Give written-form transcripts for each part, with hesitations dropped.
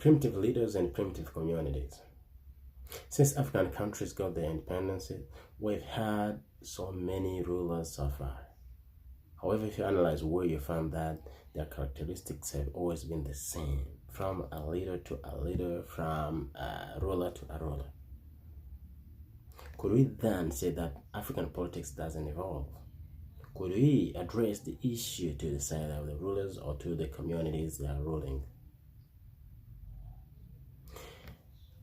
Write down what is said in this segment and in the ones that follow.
Primitive leaders and primitive communities. Since African countries got their independence, we've had so many rulers so far. However, if you analyze where you find that their characteristics have always been the same, from a leader to a leader, from a ruler to a ruler. Could we then say that African politics doesn't evolve? Could we address the issue to the side of the rulers or to the communities they are ruling?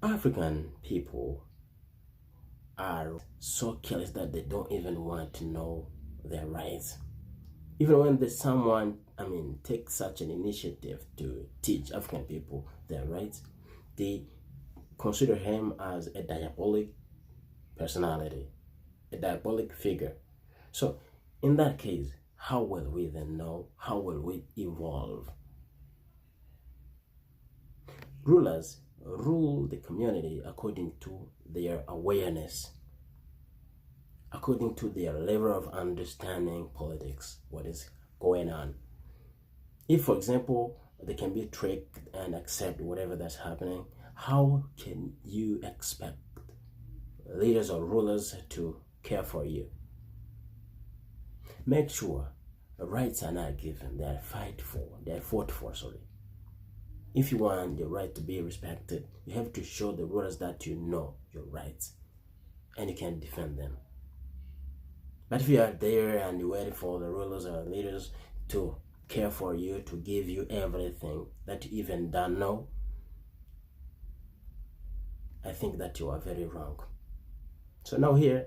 African people are so careless that they don't even want to know their rights. Even when there's someone, takes such an initiative to teach African people their rights, they consider him as a diabolic personality, a diabolic figure. So in that case, how will we then know? How will we evolve? Rulers rule the community according to their awareness, according to their level of understanding politics, what is going on. If, for example, they can be tricked and accept whatever that's happening, how can you expect leaders or rulers to care for you? Make sure rights are not given, they are fought for. If you want your right to be respected, you have to show the rulers that you know your rights and you can defend them. But if you are there and you're waiting for the rulers or leaders to care for you, to give you everything that you even don't know, I think that you are very wrong. So now here,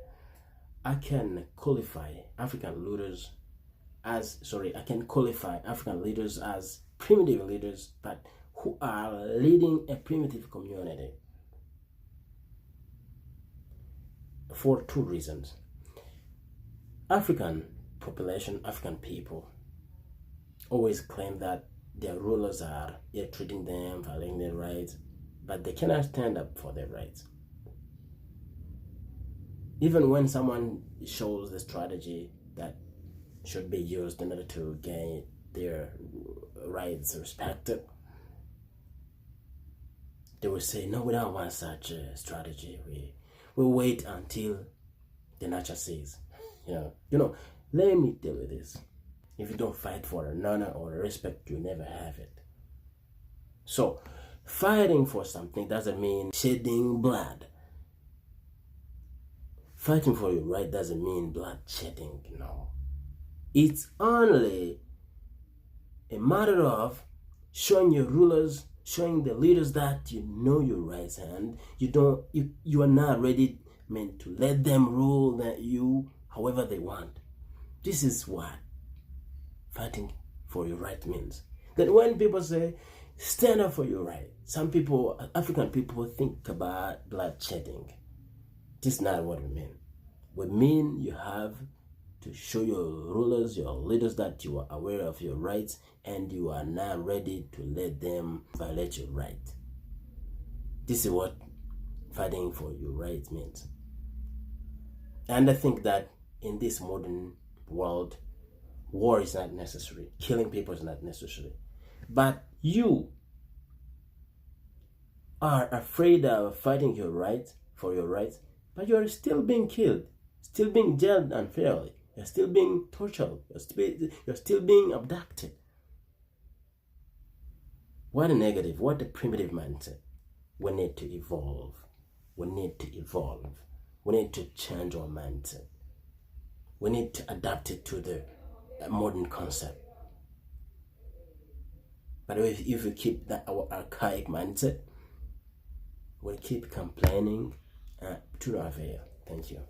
I can qualify African leaders as primitive leaders, but who are leading a primitive community for two reasons. African population, African people always claim that their rulers are treating them, violating their rights, but they cannot stand up for their rights. Even when someone shows the strategy that should be used in order to gain their rights respected, they will say, no, we don't want such a strategy. We'll wait until the nature says. Let me tell you this. If you don't fight for an honor or respect, you never have it. So, fighting for something doesn't mean shedding blood. Fighting for your right doesn't mean bloodshedding, no. It's only a matter of showing your rulers, showing the leaders that you know your rights and you are not ready to let them rule you however they want. This is what fighting for your right means. Then when people say stand up for your right, some people, African people, think about bloodshedding. This is not what we mean. We mean you have to show your rulers, your leaders, that you are aware of your rights and you are not ready to let them violate your right. This is what fighting for your rights means. And I think that in this modern world, war is not necessary. Killing people is not necessary. But you are afraid of fighting for your rights, but you are still being killed, still being jailed unfairly. You're still being tortured. You're still being abducted. What a negative, what a primitive mindset. We need to evolve. We need to change our mindset. We need to adapt it to the modern concept. But if we keep our archaic mindset, we'll keep complaining to no avail. Thank you.